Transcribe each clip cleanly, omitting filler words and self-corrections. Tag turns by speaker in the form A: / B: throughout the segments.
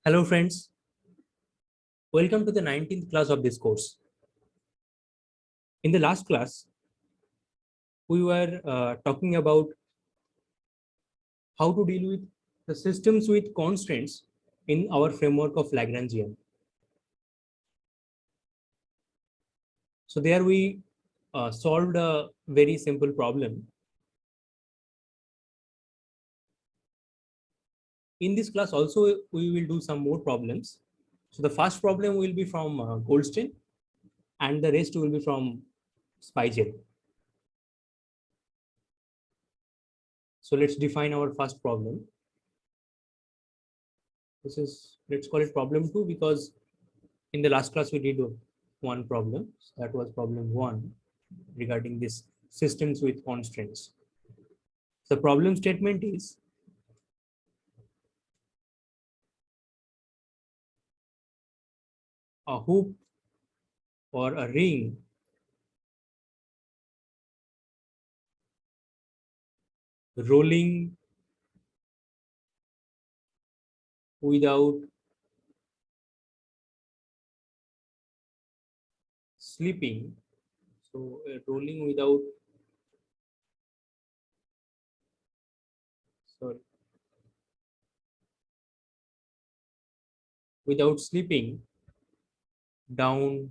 A: Hello friends, welcome to the 19th class of this course. In the last class, we were talking about how to deal with the systems with constraints in our framework of Lagrangian. So there we solved a very simple problem. In this class also, we will do some more problems. So the first problem will be from Goldstein and the rest will be from Spiegel. So let's define our first problem. This is, let's call it problem 2 because in the last class we did one problem. So that was problem 1 regarding this systems with constraints. The problem statement is a hoop or a ring rolling without slipping. So rolling sorry, without slipping down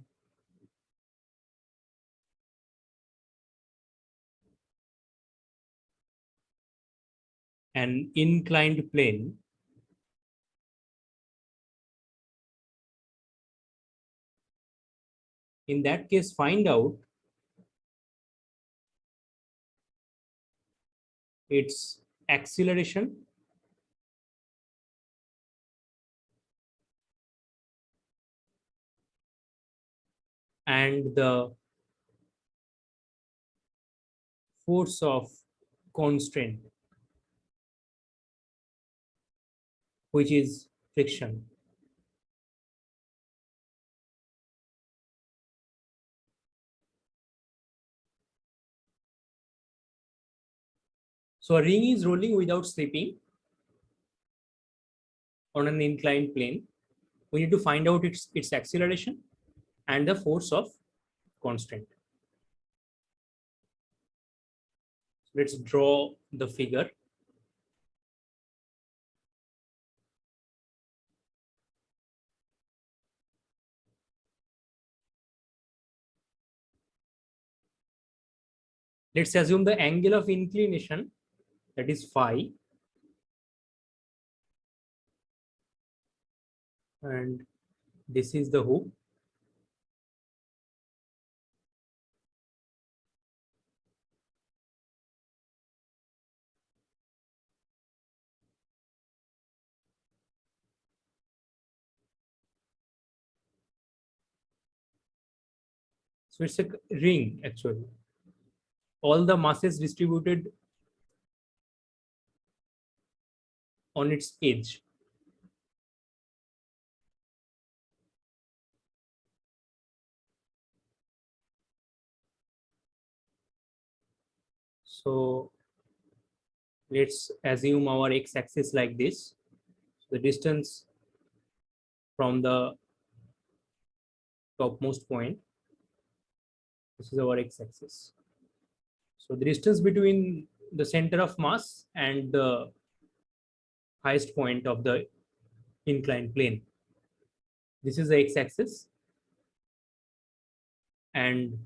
A: an inclined plane in that case find out its acceleration and the force of constraint, which is friction. So a ring is rolling without slipping on an inclined plane. We need to find out its acceleration and the force of constraint. Let's draw the figure. Let's assume the angle of inclination, that is phi, and this is the hoop. So it's a ring actually. All the masses distributed on its edge. So let's assume our x-axis like this. The distance from the topmost point, this is our x-axis. So the distance between the center of mass and the highest point of the inclined plane, this is the x-axis, and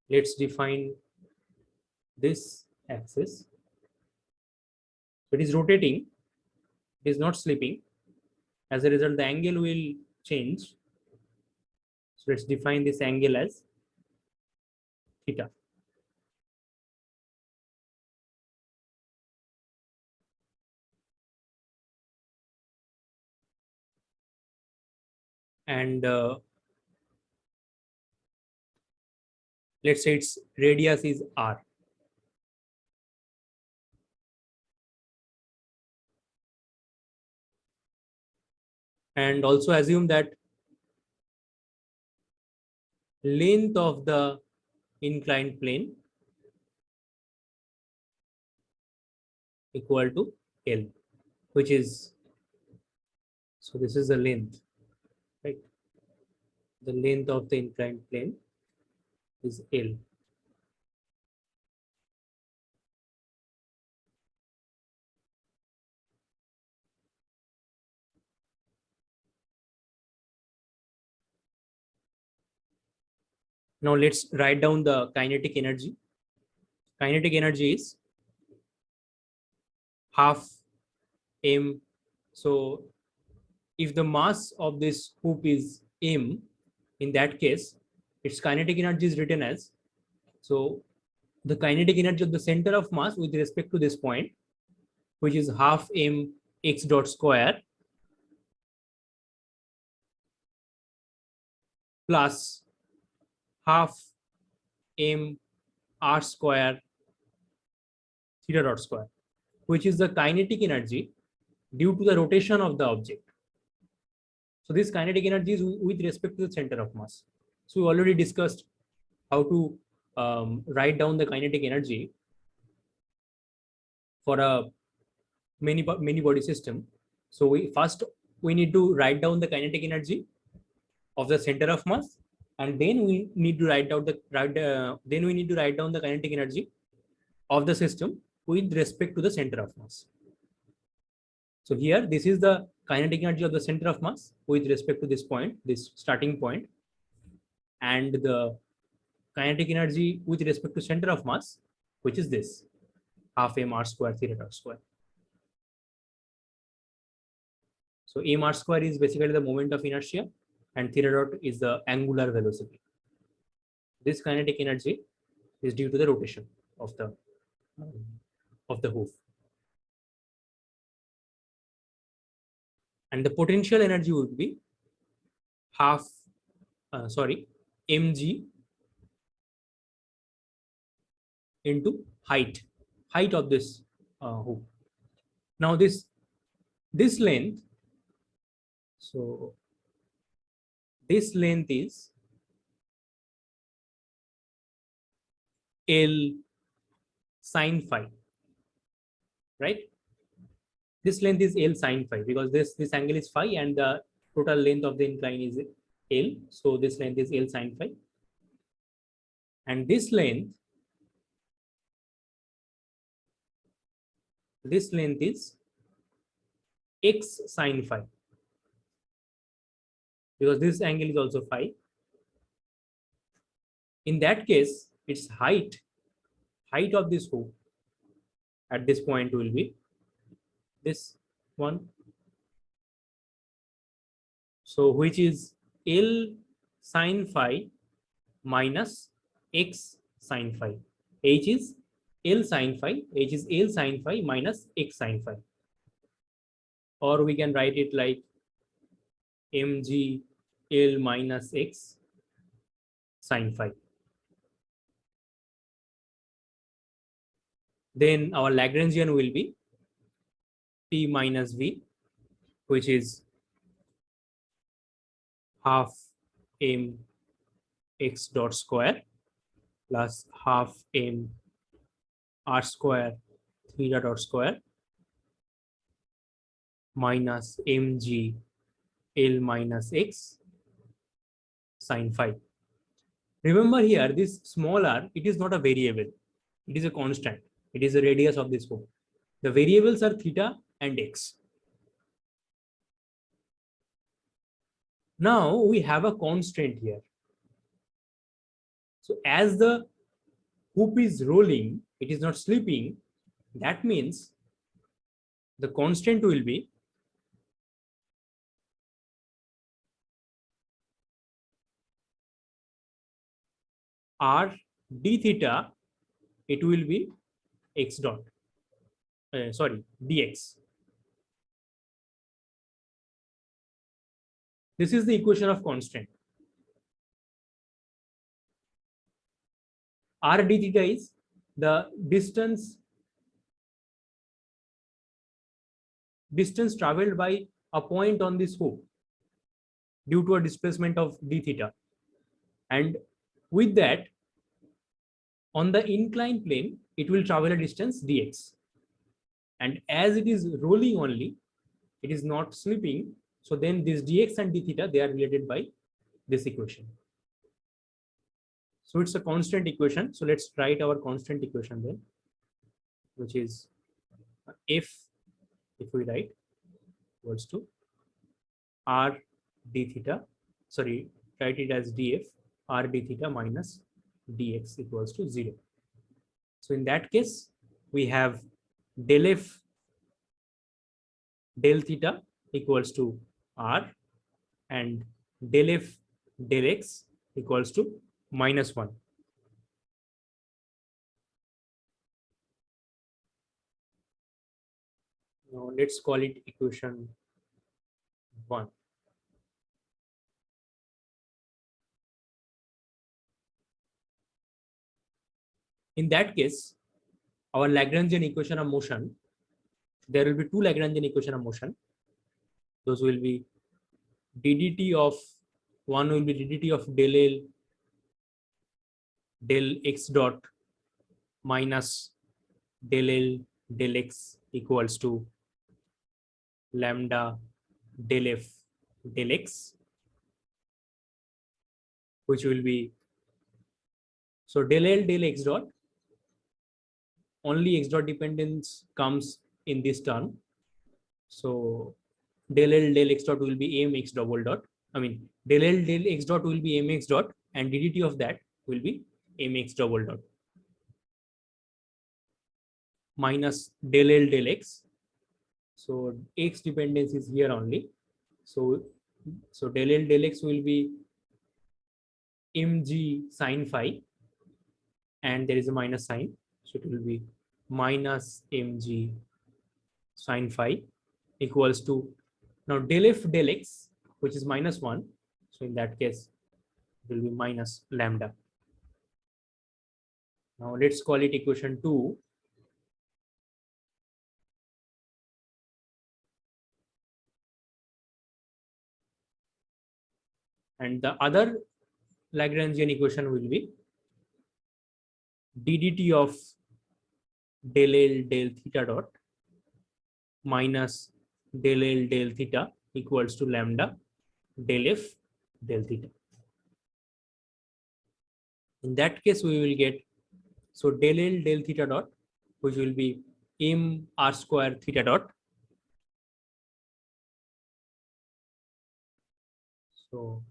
A: let's define this axis. It is rotating, it is not slipping. As a result, the angle will change. So let's define this angle as theta. And let's say its radius is r. And also assume that length of the inclined plane equal to L, which is So this is the length, right? The length of the inclined plane is L. Now let's write down the kinetic energy. Kinetic energy is half m. So if the mass of this hoop is m, in that case, its kinetic energy is written as, so the kinetic energy of the center of mass with respect to this point, which is half m x dot square plus half m r square theta dot square, which is the kinetic energy due to the rotation of the object. So this kinetic energy is with respect to the center of mass. So we already discussed how to write down the kinetic energy for a many body system. So we need to write down the kinetic energy of the center of mass, and then we need to write down the kinetic energy of the system with respect to the center of mass. So here, this is the kinetic energy of the center of mass with respect to this point, this starting point, and the kinetic energy with respect to center of mass, which is this half m r square theta dot square. So m r square is basically the moment of inertia, and theta dot is the angular velocity. This kinetic energy is due to the rotation of the hoof. And the potential energy would be mg into height of this hoop. Now this length, so this length is L sine phi, right? This length is L sine phi because this angle is phi and the total length of the incline is L. So this length is L sine phi. And this length is x sine phi because this angle is also phi. In that case, its height of this hoop at this point will be this one. So which is L sine phi minus x sine phi. H is L sine phi, H is L sine phi minus x sine phi. Or we can write it like mg L minus x sine phi. Then our Lagrangian will be T minus V, which is half m x dot square plus half m r square theta dot square minus mg L minus x sine phi. Remember here, this small r, it is not a variable. It is a constant. It is the radius of this hoop. The variables are theta and x. Now we have a constraint here. So as the hoop is rolling, it is not slipping. That means the constant will be r d theta. It will be x dot. Dx. This is the equation of constraint. R d theta is the distance traveled by a point on this hoop due to a displacement of d theta. And with that, on the inclined plane, it will travel a distance dx. And as it is rolling only, it is not slipping, So then this dx and d theta, they are related by this equation. So it's a constant equation. So let's write our constant equation then, which is if we write equals to r d theta, sorry, write it as df r d theta minus dx equals to 0. So in that case, we have del f del theta equals to r and del f del x equals to -1. Now let's call it equation 1. In that case, our Lagrangian equation of motion, there will be two Lagrangian equation of motion. Those will be ddt of, one will be ddt of del L del x dot minus del L del x equals to lambda del f del x, which will be, so del L del x dot, only x dot dependence comes in this term. So del L del x dot will be mx double dot. I mean, del L del x dot will be mx dot and ddt of that will be mx double dot minus del L del x. So x dependence is here only. So del L del x will be mg sine phi, and there is a minus sign. So it will be minus mg sine phi equals to, now del f del x, which is -1. So in that case, it will be minus lambda. Now let's call it equation 2. And the other Lagrangian equation will be ddt of del L del theta dot minus del L del theta equals to lambda del f del theta. In that case, we will get, so del L del theta dot, which will be m r square theta dot. So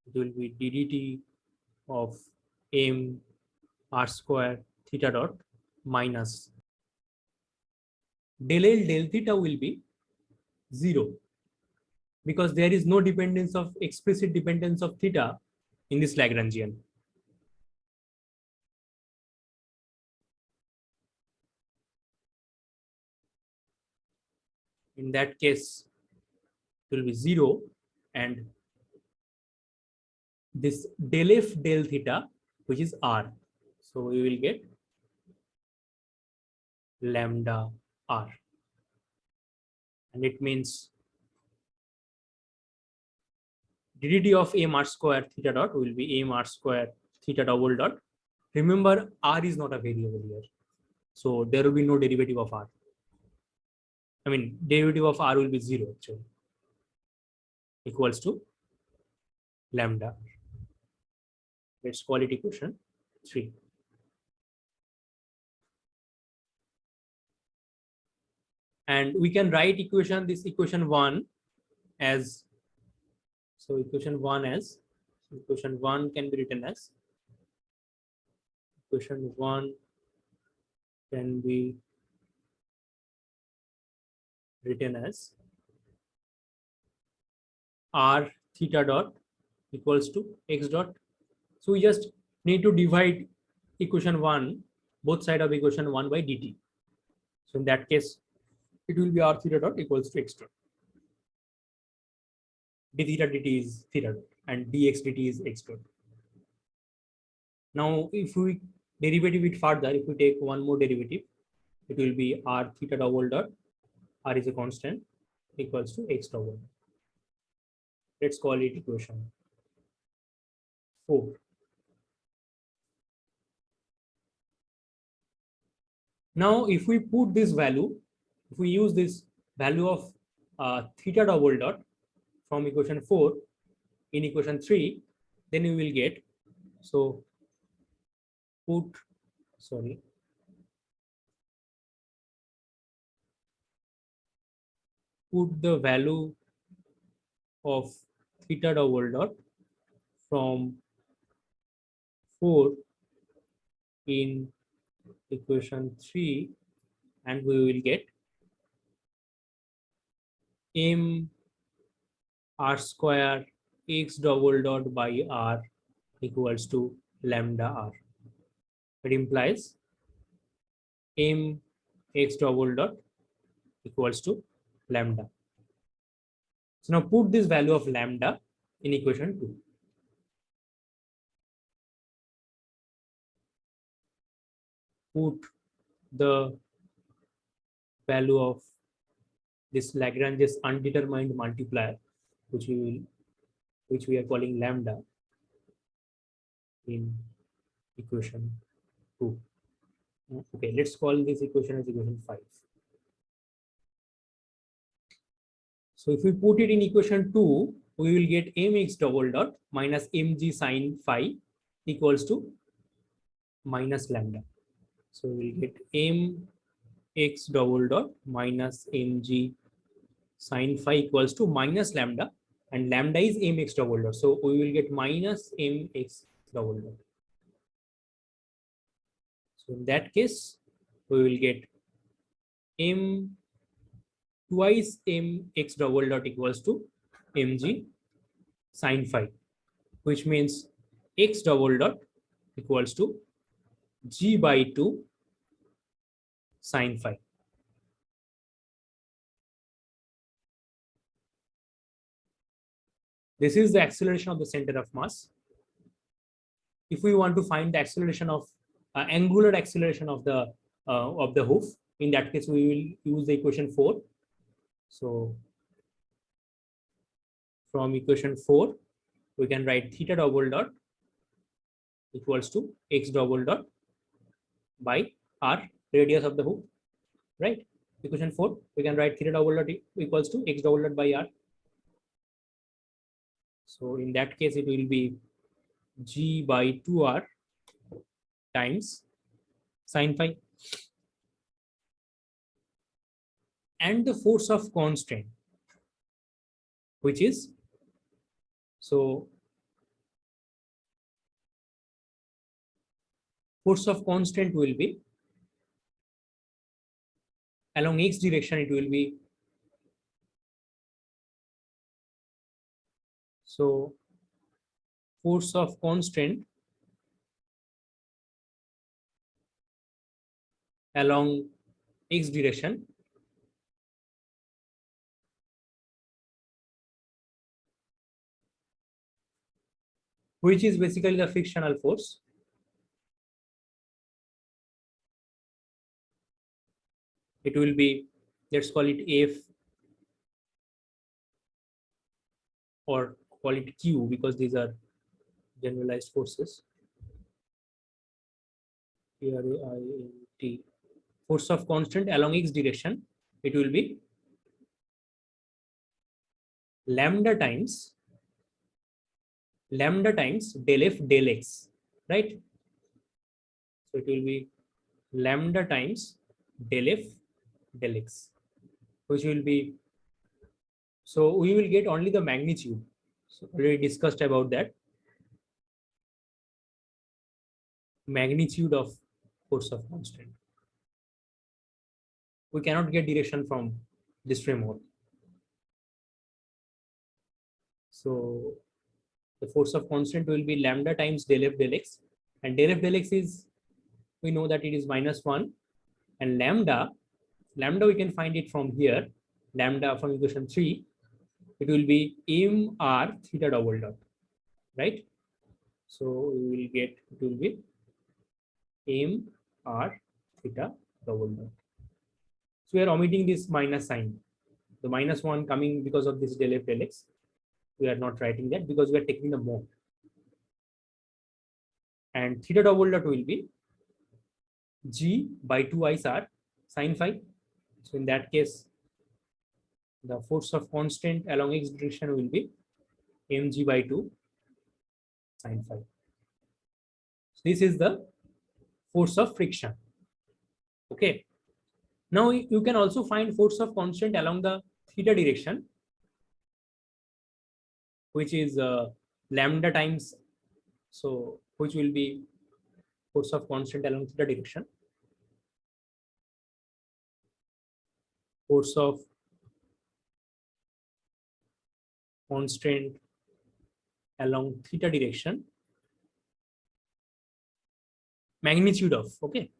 A: it will be ddt of m r square theta dot minus del L del theta will be 0, because there is no dependence of, explicit dependence of theta in this Lagrangian. In that case, it will be 0, and this del f del theta, which is r. So we will get lambda r. And it means ddt of m r square theta dot will be m r square theta double dot. Remember, r is not a variable here. So there will be no derivative of r. I mean, derivative of r will be 0 actually, equals to lambda. Let's call it equation 3. And we can write this equation 1 as, so equation 1 can be written as, equation 1 can be written as r theta dot equals to x dot. So we just need to divide equation 1, both side of equation 1 by dt. So in that case, it will be r theta dot equals to x dot. D theta dt is theta dot and dx dt is x dot. Now, if we derivative it further, if we take one more derivative, it will be r theta double dot, r is a constant, equals to x double. Let's call it equation 4. Now, if we put this value, if we use this value of theta double dot from equation 4 in equation 3, then you will get, so put the value of theta double dot from 4 in equation 3, and we will get m r square x double dot by r equals to lambda r. It implies m x double dot equals to lambda. So now put this value of lambda in equation 2. Put the value of this Lagrange's undetermined multiplier, which we are calling lambda, in equation 2. Okay, let's call this equation as equation 5. So if we put it in equation 2, we will get mx double dot minus mg sine phi equals to minus lambda. So we will get mx double dot minus mg sine phi equals to minus lambda, and lambda is mx double dot. So we will get minus mx double dot. So in that case, we will get m twice mx double dot equals to mg sine phi, which means x double dot equals to g by 2 sine phi. This is the acceleration of the center of mass. If we want to find the acceleration of angular acceleration of the hoof, in that case we will use the equation 4. So from equation 4, we can write theta double dot equals to x double dot by r, radius of the hoop, right? Equation 4, we can write theta double dot equals to x double dot by r. So in that case, it will be g by 2r times sine phi. And the force of constraint, which is, so force of constraint will be along x direction, it will be, so force of constraint along x direction which is basically the frictional force. It will be, let's call it F or call it Q, because these are generalized forces. T. Force of constant along x direction, it will be lambda times del F del X, right? So it will be lambda times del F del X, which will be, so we will get only the magnitude. So already discussed about that. Magnitude of force of constant. We cannot get direction from this framework. So the force of constant will be lambda times del F del X, and del F del X is, we know that it is -1, and lambda we can find it from here, lambda from equation 3, it will be mr theta double dot, right? So we will get, it will be mr theta double dot. So we are omitting this minus sign, the -1 coming because of this del F del X. We are not writing that because we are taking the mode. And theta double dot will be g by 2 is r sine phi. So in that case, the force of constraint along x direction will be mg by 2 sine phi. So this is the force of friction. Okay. Now you can also find force of constraint along the theta direction, which is lambda times, so which will be force of constant along theta direction. Force of constraint along theta direction, magnitude of, okay,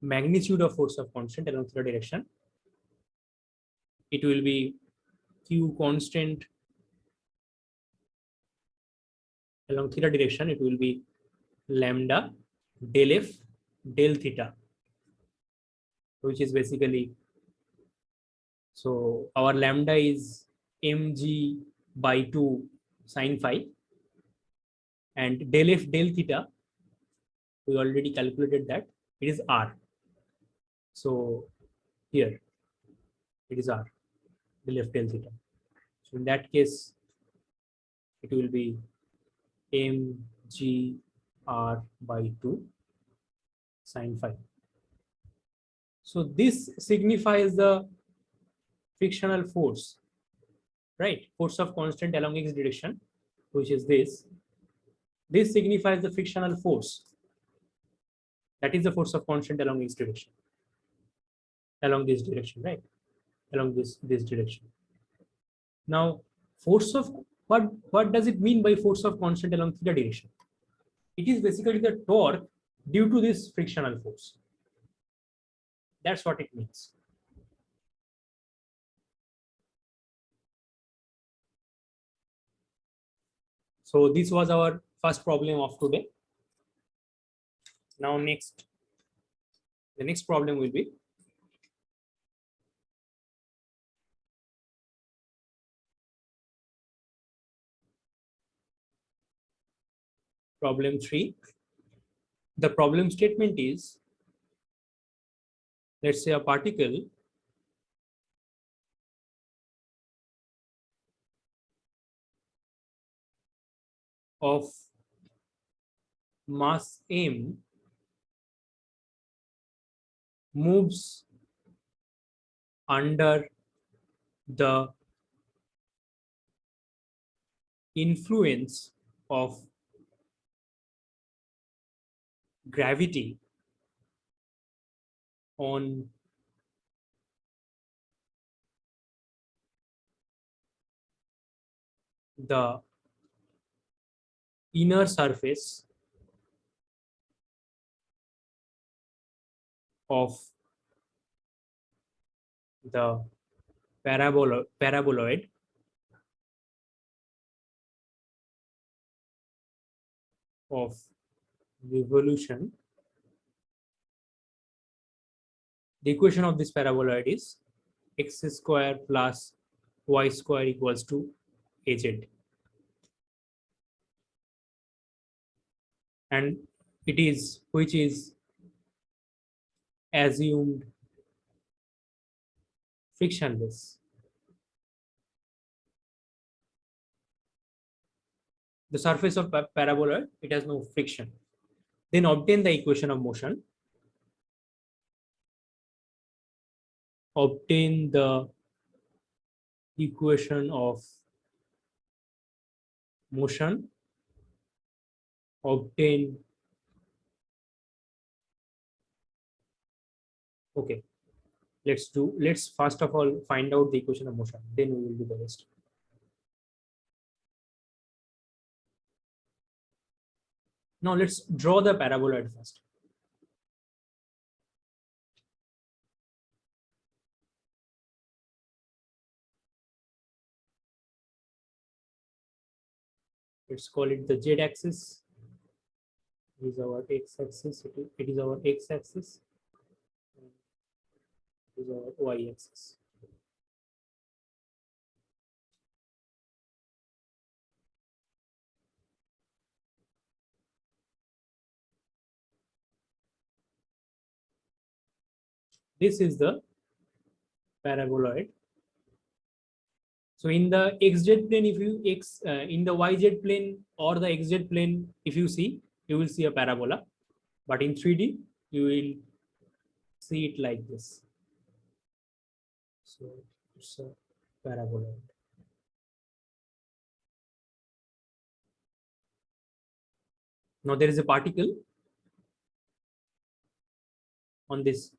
A: magnitude of force of constant along theta direction, it will be q constant along theta direction, it will be lambda del f del theta, which is basically, so our lambda is mg by 2 sine phi, and del f del theta, we already calculated that it is r. So here it is r, del f del theta. So in that case, it will be mg r by 2 sine phi. So this signifies the frictional force, right? Force of constant along x direction, which is this. This signifies the frictional force. That is the force of constant along x direction, along this direction, right? Along this direction. Now, force of what does it mean by force of constant along theta direction? It is basically the torque due to this frictional force. That's what it means. So this was our first problem of today. Now the next problem will be problem 3. The problem statement is, let's say a particle of mass m moves under the influence of gravity on the inner surface of the paraboloid of revolution. The equation of this paraboloid is x square plus y square equals to az, and it is which is assumed frictionless. The surface of paraboloid, it has no friction. Then obtain the equation of motion. Obtain the equation of motion. Obtain, okay, let's first of all find out the equation of motion, then we will do the rest. Now let's draw the paraboloid first. Let's call it the z axis. It is our x axis. It is our x axis. It is our y axis. This is the paraboloid. So in the xz plane, if you in the yz plane or the xz plane, if you see, you will see a parabola. But in 3D, you will see it like this. So it's a paraboloid. Now there is a particle on this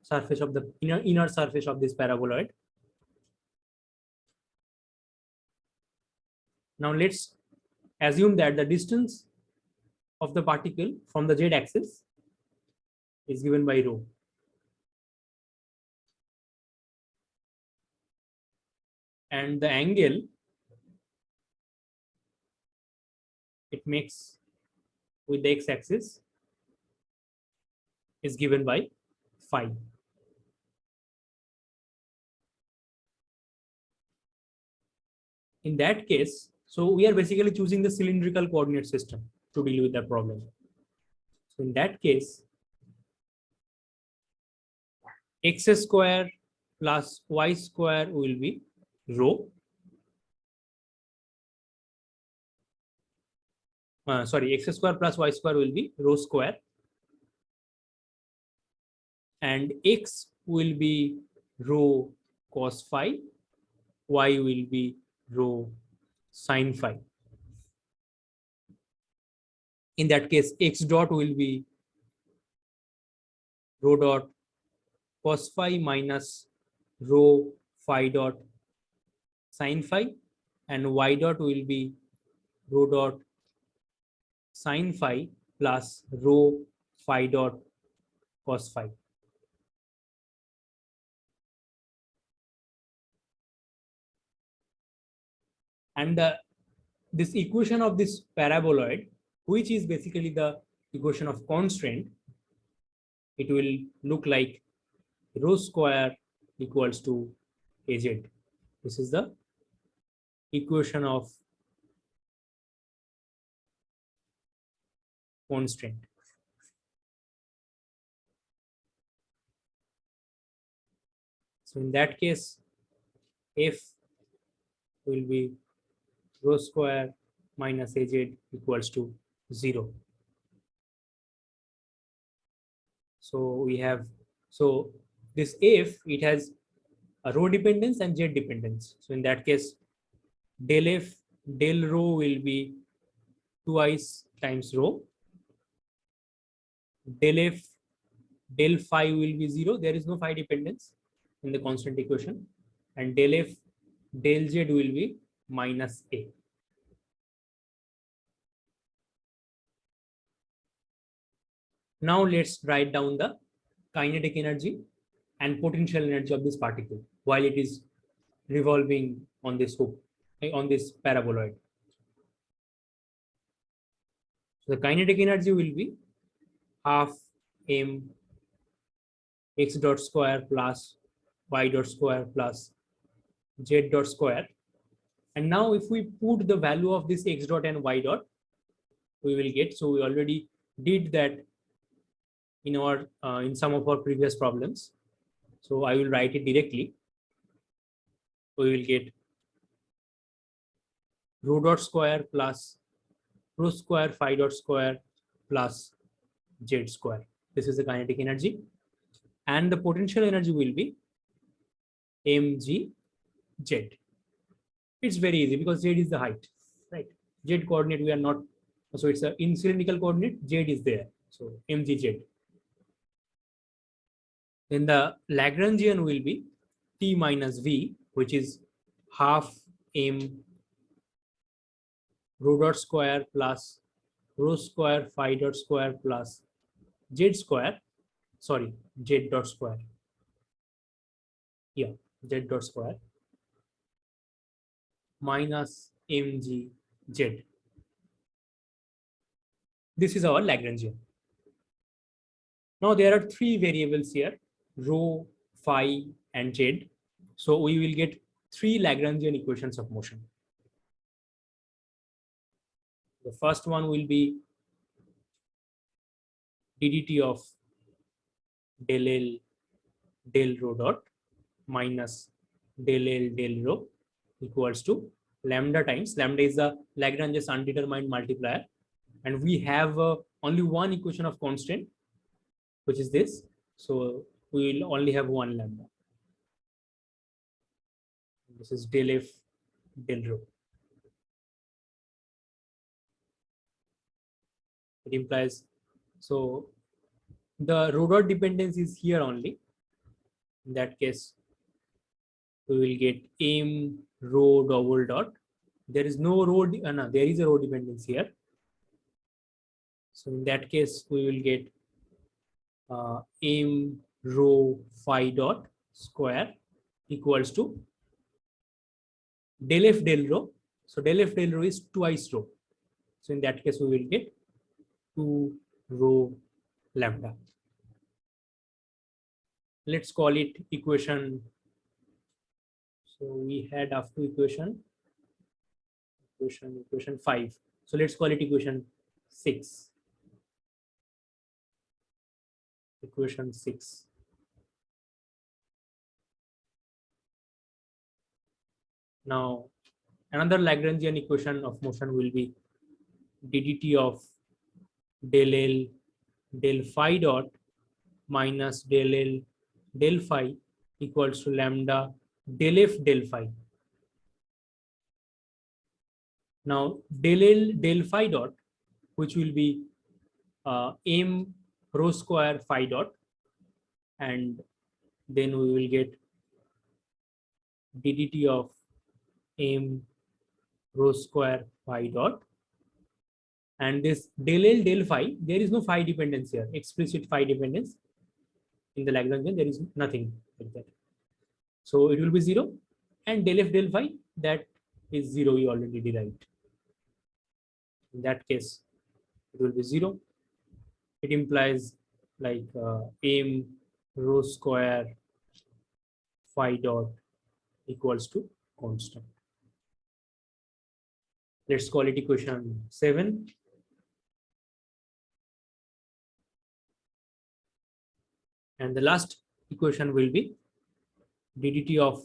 A: surface of the inner surface of this paraboloid. Now let's assume that the distance of the particle from the z-axis is given by rho. And the angle it makes with the x-axis is given by phi. In that case, so we are basically choosing the cylindrical coordinate system to deal with that problem. So in that case, x square plus y square will be rho. Sorry, x square plus y square will be rho square. And x will be rho cos phi, y will be rho sin phi. In that case, x dot will be rho dot cos phi minus rho phi dot sin phi, and y dot will be rho dot sin phi plus rho phi dot cos phi. And this equation of this paraboloid, which is basically the equation of constraint, it will look like rho square equals to az. This is the equation of constraint. So in that case, f will be rho square minus az equals to 0. So we have, so this f, it has a rho dependence and z dependence. So in that case, del f del rho will be twice times rho. Del f del phi will be 0. There is no phi dependence in the constant equation. And del f del z will be minus a. Now let's write down the kinetic energy and potential energy of this particle while it is revolving on this hoop, on this paraboloid. So the kinetic energy will be half m x dot square plus y dot square plus z dot square. And now if we put the value of this x dot and y dot, we will get, so we already did that in our in some of our previous problems. So I will write it directly. We will get rho dot square plus rho square phi dot square plus z square. This is the kinetic energy. And the potential energy will be mg z. It's very easy because z is the height, right? Z coordinate we are not, so it's a in cylindrical coordinate, z is there. So mg z. Then the Lagrangian will be t minus v, which is half m rho dot square plus rho square phi dot square plus z square, sorry, z dot square. Yeah, z dot square minus mg z. This is our Lagrangian. Now there are three variables here, rho, phi, and z. So we will get three Lagrangian equations of motion. The first one will be ddt of del L del rho dot. minus del L del rho equals to lambda times, lambda is the Lagrange's undetermined multiplier, and we have only one equation of constraint, which is this. So we will only have one lambda. This is del F del rho. It implies, so the rho dot dependence is here only. In that case, we will get m rho double dot. There is no rho, no, there is a rho dependence here. So in that case, we will get m rho phi dot square equals to del f del rho. So del f del rho is twice rho. So in that case, we will get 2 rho lambda. Let's call it equation. So we had up to equation 5. So let's call it equation 6. Equation 6. Now, another Lagrangian equation of motion will be ddt of del L del phi dot minus del L del phi equals to lambda del F del phi. Now, del L del phi dot, which will be m rho square phi dot, and then we will get ddt of m rho square phi dot, and this del L del phi, there is no phi dependence here, explicit phi dependence. In the Lagrangian, there is nothing like that. So it will be 0, and del F del phi, that is 0, we already derived. In that case, it will be 0. It implies like m rho square phi dot equals to constant. Let's call it equation 7. And the last equation will be ddt of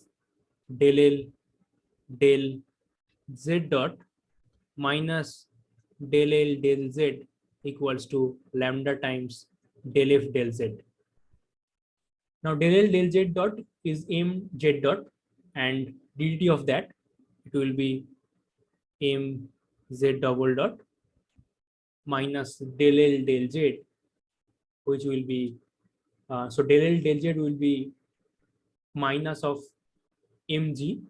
A: del L del z dot minus del L del z equals to lambda times del F del z. Now del L del z dot is m z dot, and ddt of that, it will be m z double dot minus del L del z, which will be so del L del z will be minus of mg,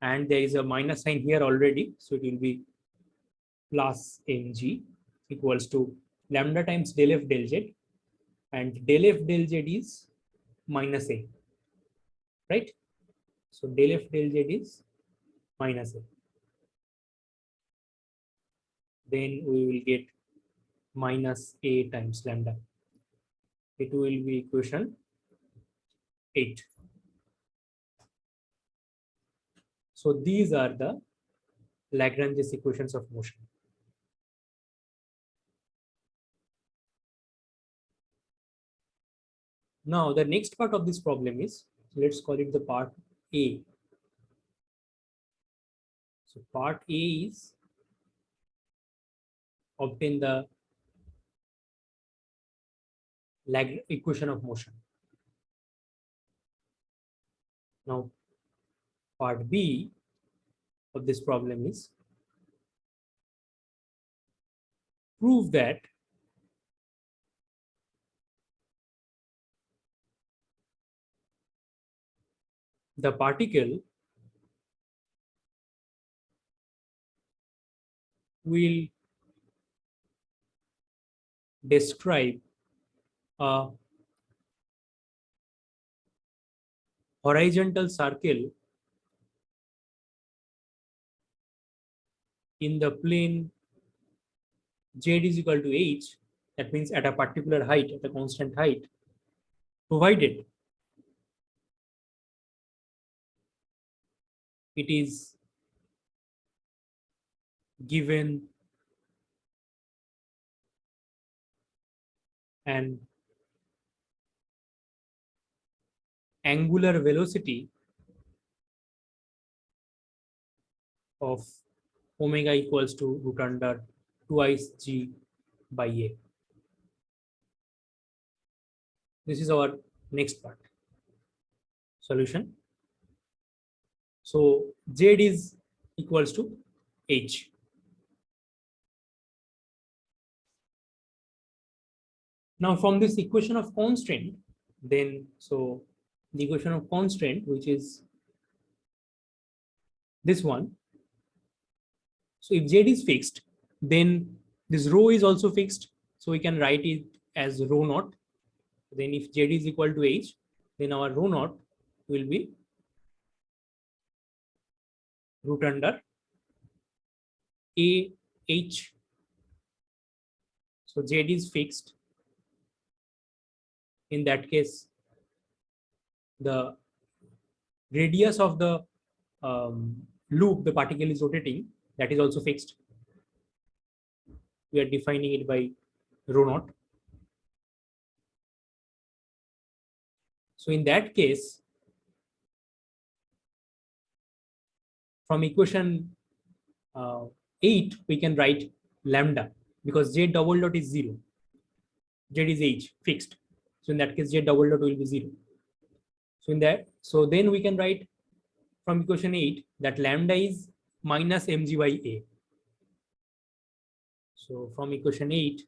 A: and there is a minus sign here already, so it will be plus mg equals to lambda times del F del z, and del F del z is minus a, right? So del F del z is minus a. Then we will get minus a times lambda. It will be equation 8. So these are the Lagrange's equations of motion. Now the next part of this problem is, let's call it the part A. So part A is obtain the Lagrange equation of motion. Now part B of this problem is prove that the particle will describe a horizontal circle in the plane z is equal to h, that means at a particular height, at a constant height, provided it is given an angular velocity of omega equals to root under twice g by a. This is our next part. Solution. So z is equals to h. Now from this equation of constraint, then so the equation of constraint, which is this one. So if z is fixed, then this rho is also fixed. So we can write it as rho naught. Then if z is equal to h, then our rho naught will be root under a h. So z is fixed. In that case, the radius of the loop the particle is rotating, that is also fixed. We are defining it by rho naught. So in that case, from equation 8, we can write lambda, because z double dot is 0. Z is h, fixed. So in that case, z double dot will be 0. So then we can write from equation 8 that lambda is minus mg by a. So from equation 8,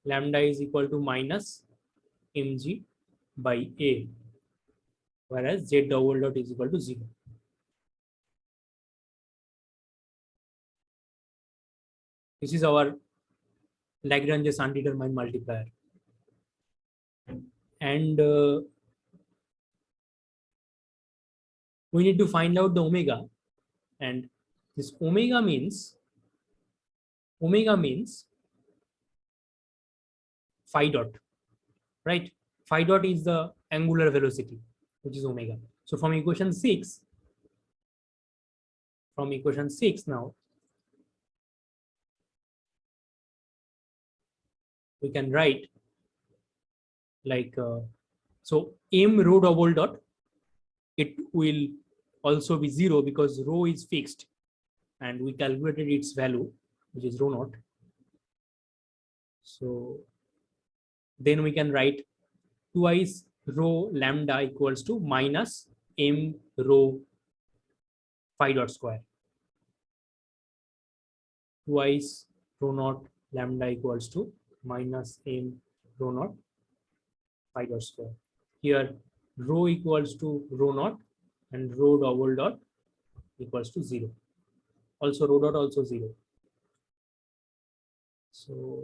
A: lambda is equal to minus mg by a, whereas z double dot is equal to 0. This is our Lagrange's undetermined multiplier. And we need to find out the omega, and this omega means phi dot, right? Phi dot is the angular velocity, which is omega. So from equation 6 now, we can write like so m rho double dot, it will also be 0 because rho is fixed and we calculated its value, which is rho naught. So then we can write twice rho lambda equals to minus m rho phi dot square. Twice rho naught lambda equals to minus m rho naught phi dot square. Here rho equals to rho naught and rho double dot equals to 0. Also rho dot also 0. So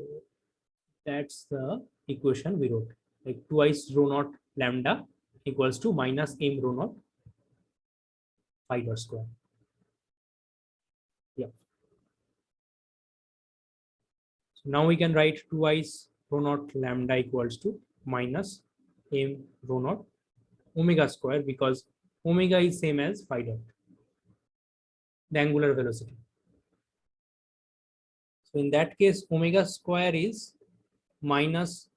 A: that's the equation we wrote. Like twice rho naught lambda equals to minus m rho naught phi dot square. Yeah. So now we can write twice rho naught lambda equals to minus m rho naught omega square, because omega is same as phi dot, the angular velocity. So in that case, omega square is minus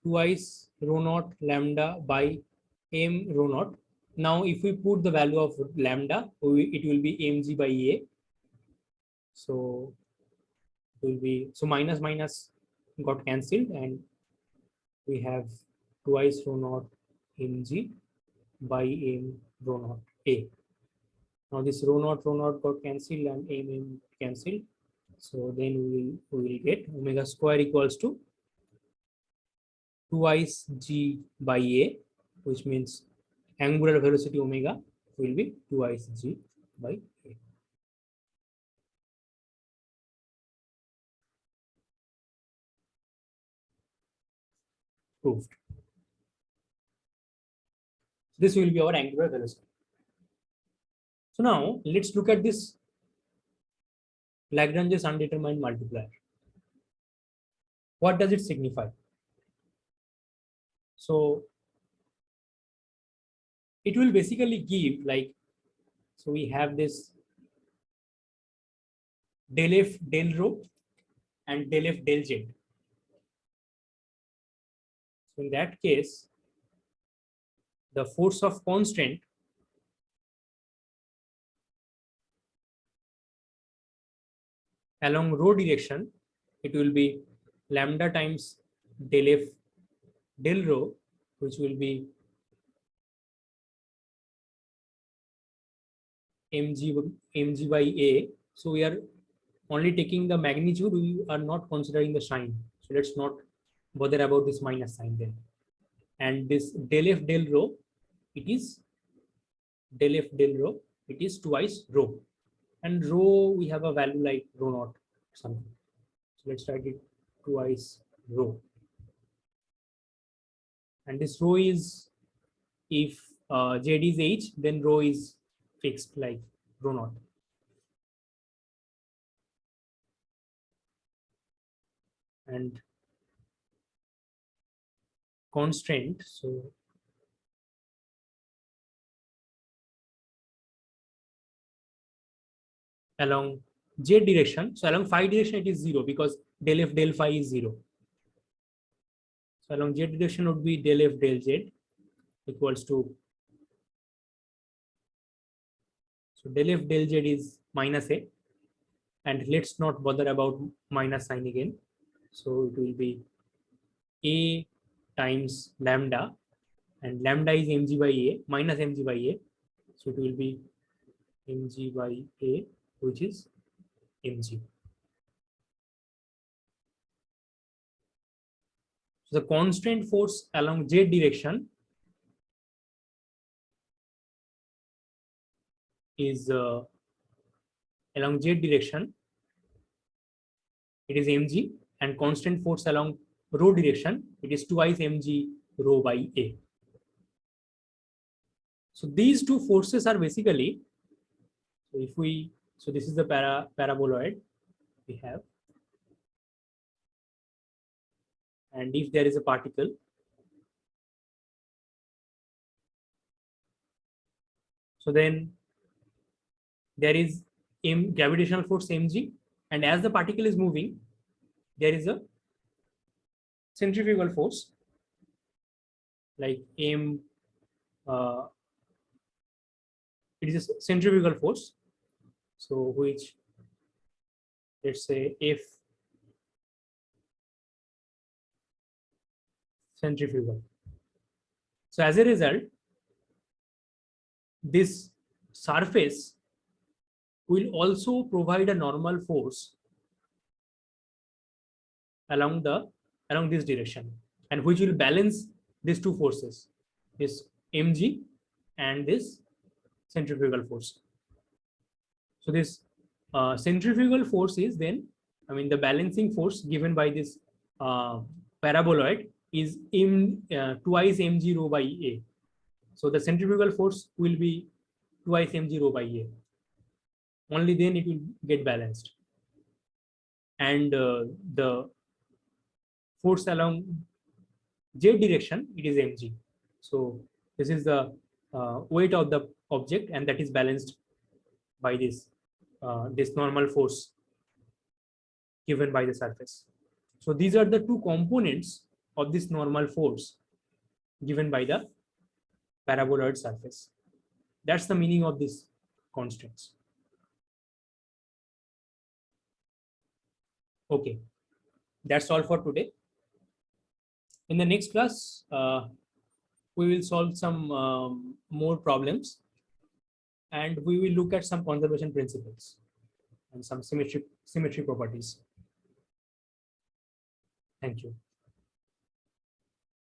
A: twice rho naught lambda by m rho naught. Now if we put the value of lambda, it will be mg by a. So it will be, so minus minus got cancelled and we have twice rho naught mg by m rho naught a. Now this rho naught got cancelled and m cancelled. So then we will get omega square equals to twice g by a, which means angular velocity omega will be twice g by a. Proved. This will be our angular velocity. So now let's look at this Lagrange's undetermined multiplier. What does it signify? So it will basically give, like, so we have this del f del rho and del f del z. In that case, the force of constraint along rho direction, it will be lambda times del f del rho, which will be mg by a. So we are only taking the magnitude, we are not considering the sign. So let's not bother about this minus sign then. And this del f del rho, it is del f del rho, it is twice rho. And rho, we have a value like rho naught something. So let's write it twice rho. And this rho is, if z is h, then rho is fixed like rho naught. And constraint, so along z direction, so along phi direction it is 0 because del f del phi is 0. So along z direction would be del f del z equals to, so del f del z is minus a, and let's not bother about minus sign again. So it will be a times lambda, and lambda is mg by a minus mg by a, so it will be mg by a, which is mg. So the constraint force along z direction is along z direction, it is mg, and constant force along rho direction, it is twice mg rho by a. So these two forces are basically, so if we, so this is the paraboloid we have, and if there is a particle, so then there is gravitational force mg, and as the particle is moving, there is a centrifugal force like it is a centrifugal force, so which, let's say, F centrifugal. So as a result, this surface will also provide a normal force along this direction, and which will balance these two forces, this mg and this centrifugal force. So this centrifugal force is then, I mean, the balancing force given by this paraboloid is twice mg rho by a. So the centrifugal force will be twice mg rho by a. Only then it will get balanced. And the force along z direction, it is mg. So this is the weight of the object, and that is balanced by this normal force given by the surface. So these are the two components of this normal force given by the paraboloid surface. That's the meaning of these constraints. Okay, that's all for today. In the next class, we will solve some more problems, and we will look at some conservation principles and some symmetry properties. Thank you.